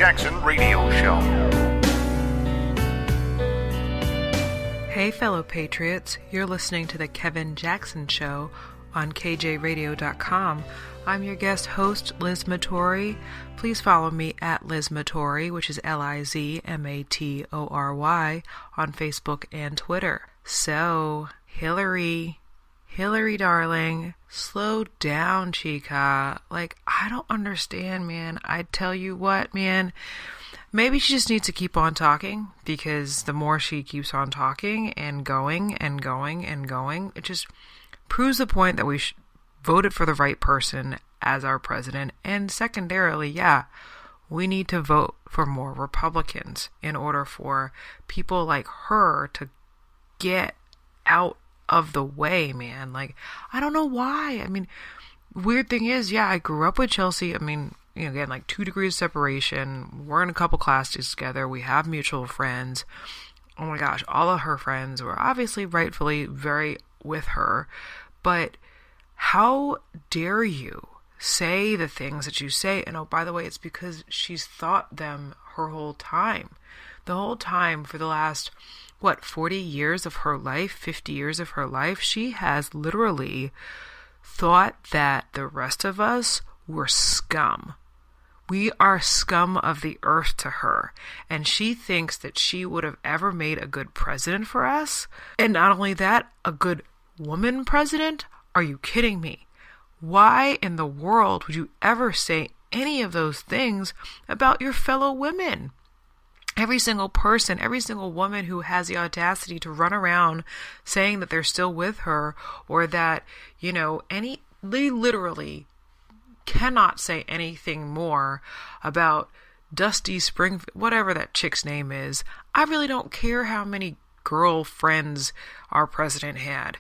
Jackson Radio Show. Hey fellow patriots, you're listening to the Kevin Jackson Show on KJRadio.com. I'm your guest host, Liz Matory. Please follow me at Liz Matory, which is LizMatory, on Facebook and Twitter. So, Hillary darling, slow down, chica. Like, I don't understand, man. I tell you what, man. Maybe she just needs to keep on talking, because the more she keeps on talking and going and going and going, it just proves the point that we voted for the right person as our president. And secondarily, yeah, we need to vote for more Republicans in order for people like her to get out of the way, man. Like, I don't know why. I mean, weird thing is, yeah, I grew up with Chelsea. I mean, you know, again, like 2 degrees separation. We're in a couple classes together. We have mutual friends. Oh my gosh, all of her friends were obviously rightfully very with her. But how dare you say the things that you say? And oh, by the way, it's because she's thought them her whole time. The whole time for the last, 40 years of her life, 50 years of her life, she has literally thought that the rest of us were scum. We are scum of the earth to her. And she thinks that she would have ever made a good president for us. And not only that, a good woman president? Are you kidding me? Why in the world would you ever say any of those things about your fellow women? Every single person, every single woman who has the audacity to run around saying that they're still with her, or that, you know, they literally cannot say anything more about Dusty Springfield, whatever that chick's name is. I really don't care how many girlfriends our president had.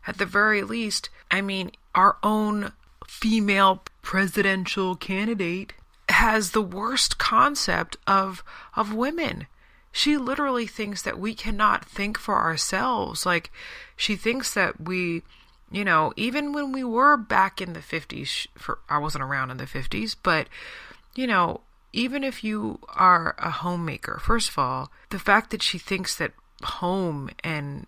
At the very least, I mean, our own female presidential candidate has the worst concept of women. She literally thinks that we cannot think for ourselves. Like, she thinks that we, you know, even when we were back in the 50s, I wasn't around in the 50s, but, you know, even if you are a homemaker, first of all, the fact that she thinks that home and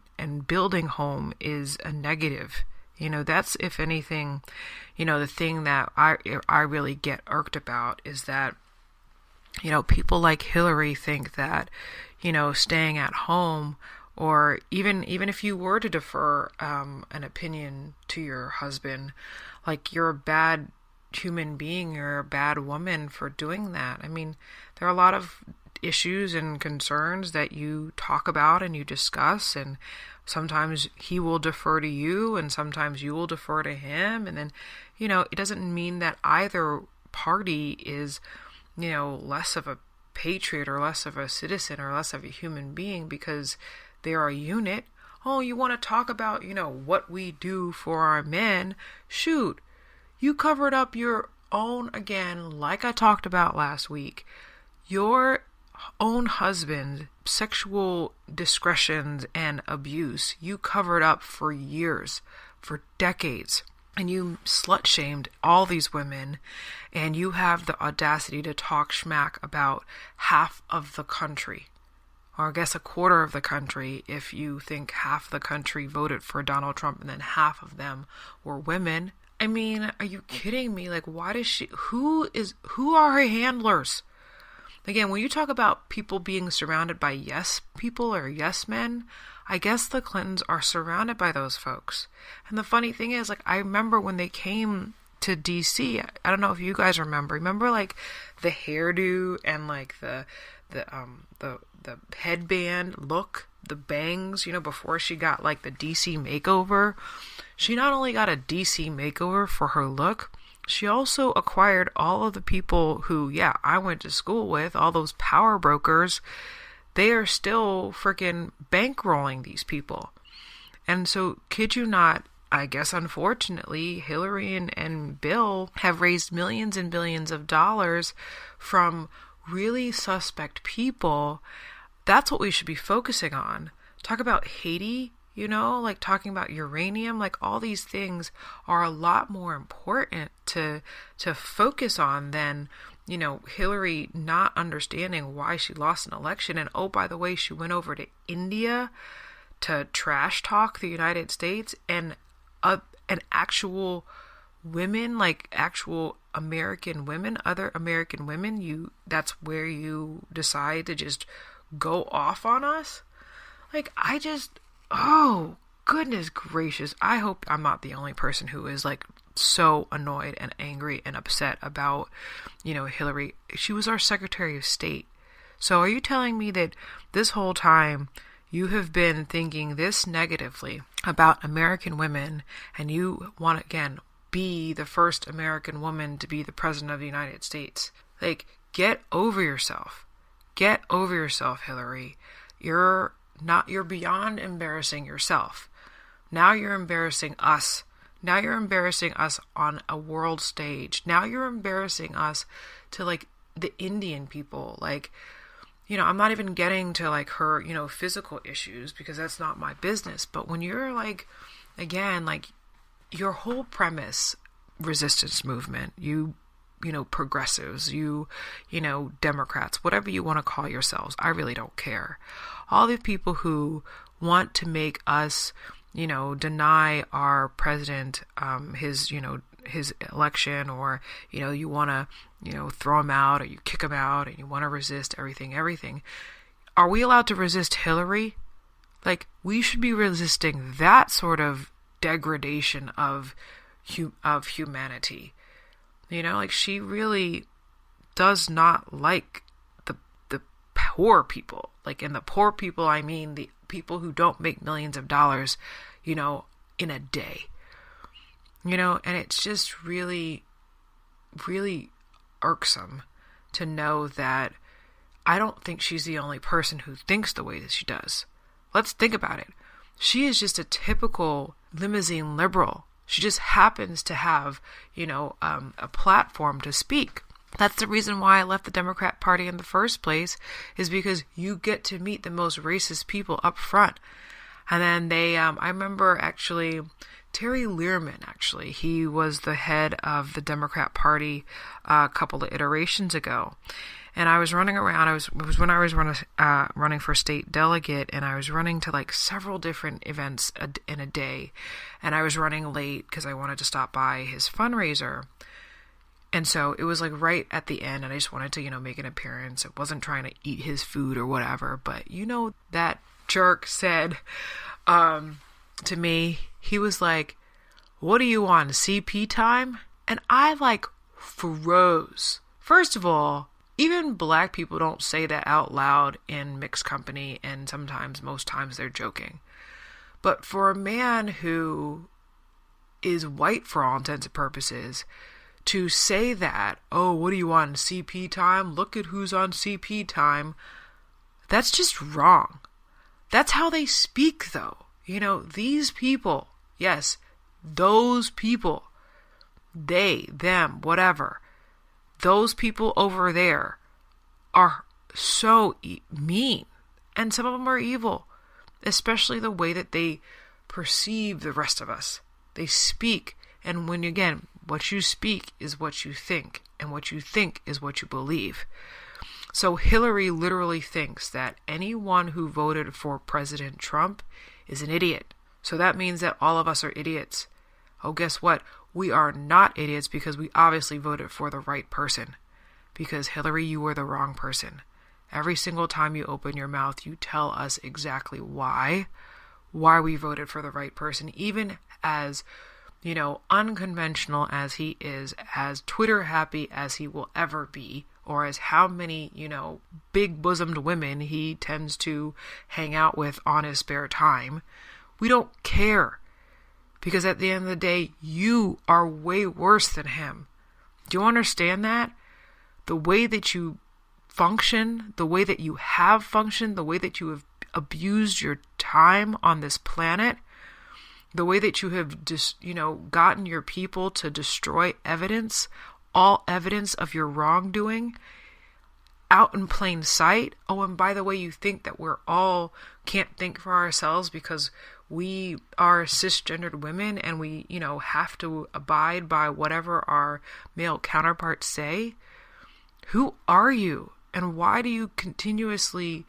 building home is a negative, you know, that's, if anything, you know, the thing that I really get irked about is that, you know, people like Hillary think that, you know, staying at home, or even if you were to defer an opinion to your husband, like, you're a bad human being, you're a bad woman for doing that. I mean, there are a lot of issues and concerns that you talk about and you discuss, and sometimes he will defer to you and sometimes you will defer to him. And then, you know, it doesn't mean that either party is, you know, less of a patriot or less of a citizen or less of a human being because they're a unit. Oh, you want to talk about, you know, what we do for our men? Shoot, you covered up your own, again, like I talked about last week, your own husband, sexual discretions and abuse. You covered up for years, for decades, and you slut shamed all these women, and you have the audacity to talk schmack about half of the country, or I guess a quarter of the country, if you think half the country voted for Donald Trump and then half of them were women. I mean, are you kidding me? Like, why does who are her handlers? Again, when you talk about people being surrounded by yes people or yes men, I guess the Clintons are surrounded by those folks. And the funny thing is, like, I remember when they came to DC, I don't know if you guys remember like the hairdo and like the headband look, the bangs, you know, before she got like the DC makeover. She not only got a DC makeover for her look, she also acquired all of the people who, yeah, I went to school with, all those power brokers. They are still freaking bankrolling these people. And so, kid you not, I guess unfortunately, Hillary and Bill have raised millions and billions of dollars from really suspect people. That's what we should be focusing on. Talk about Haiti. like talking about uranium, like all these things are a lot more important to focus on than, Hillary not understanding why she lost an election. And oh, by the way, she went over to India to trash talk the United States, and an actual women, like actual American women, other American women, that's where you decide to just go off on us. Like, oh, goodness gracious. I hope I'm not the only person who is like so annoyed and angry and upset about, Hillary. She was our Secretary of State. So are you telling me that this whole time you have been thinking this negatively about American women, and you want to, again, be the first American woman to be the president of the United States? Like, get over yourself. Get over yourself, Hillary. You're beyond embarrassing yourself. Now you're embarrassing us. Now you're embarrassing us on a world stage. Now you're embarrassing us to like the Indian people. Like, I'm not even getting to like her, physical issues, because that's not my business. But when you're like, again, like your whole premise, resistance movement, progressives, Democrats, whatever you want to call yourselves, I really don't care. All the people who want to make us, deny our president, his election, or, you want to, throw him out, or you kick him out, and you want to resist everything. Are we allowed to resist Hillary? Like, we should be resisting that sort of degradation of humanity. Like, she really does not like the poor people. Like, in the poor people, I mean the people who don't make millions of dollars, in a day. And it's just really, really irksome to know that I don't think she's the only person who thinks the way that she does. Let's think about it. She is just a typical limousine liberal. She just happens to have, a platform to speak. That's the reason why I left the Democrat Party in the first place, is because you get to meet the most racist people up front. And then I remember actually, Terry Learman, he was the head of the Democrat Party a couple of iterations ago. And I was running around, it was when I was running for state delegate, and I was running to like several different events in a day. And I was running late because I wanted to stop by his fundraiser. And so it was like right at the end, and I just wanted to, make an appearance. I wasn't trying to eat his food or whatever, but that jerk said to me, he was like, "What are you on, CP time?" And I like froze. First of all, even black people don't say that out loud in mixed company, and most times they're joking. But for a man who is white for all intents and purposes, to say that, "Oh, what do you want, CP time? Look at who's on CP time," that's just wrong. That's how they speak, though. These people, yes, those people, they, them, whatever, those people over there are so mean. And some of them are evil, especially the way that they perceive the rest of us. They speak, and what you speak is what you think, and what you think is what you believe. So Hillary literally thinks that anyone who voted for President Trump is an idiot. So that means that all of us are idiots. Oh, guess what? We are not idiots, because we obviously voted for the right person. Because Hillary, you were the wrong person. Every single time you open your mouth, you tell us exactly why we voted for the right person, even as, unconventional as he is, as Twitter happy as he will ever be, or as how many, big bosomed women he tends to hang out with on his spare time. We don't care, because at the end of the day, you are way worse than him. Do you understand that? The way that you function, the way that you have functioned, the way that you have abused your time on this planet, the way that you have gotten your people to destroy evidence, all evidence of your wrongdoing, out in plain sight. Oh, and by the way, you think that we're all can't think for ourselves because we are cisgendered women and we, have to abide by whatever our male counterparts say? Who are you? And why do you continuously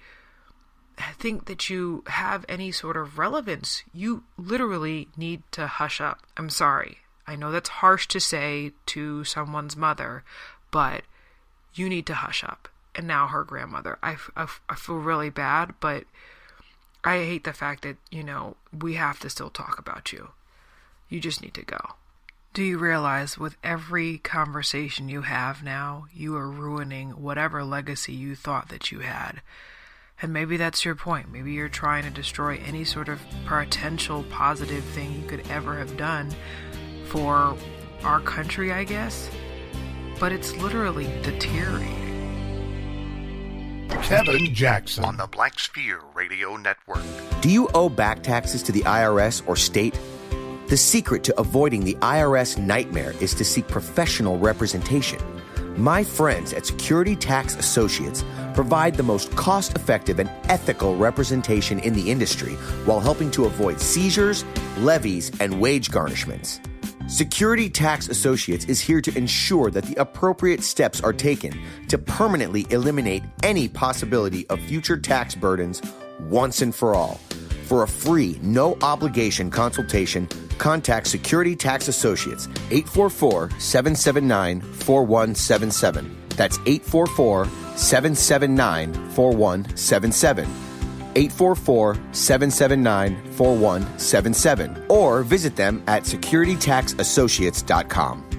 think that you have any sort of relevance? You literally need to hush up. I'm sorry. I know that's harsh to say to someone's mother, but you need to hush up. And now her grandmother. I feel really bad, but I hate the fact that, we have to still talk about you. You just need to go. Do you realize with every conversation you have now, you are ruining whatever legacy you thought that you had? And maybe that's your point. Maybe you're trying to destroy any sort of potential positive thing you could ever have done for our country, I guess. But it's literally deteriorating. Kevin Jackson on the Black Sphere Radio Network. Do you owe back taxes to the IRS or state? The secret to avoiding the IRS nightmare is to seek professional representation. My friends at Security Tax Associates provide the most cost-effective and ethical representation in the industry while helping to avoid seizures, levies, and wage garnishments. Security Tax Associates is here to ensure that the appropriate steps are taken to permanently eliminate any possibility of future tax burdens once and for all. For a free, no-obligation consultation, contact Security Tax Associates, 844-779-4177. That's 844-779-4177. 844-779-4177. Or visit them at securitytaxassociates.com.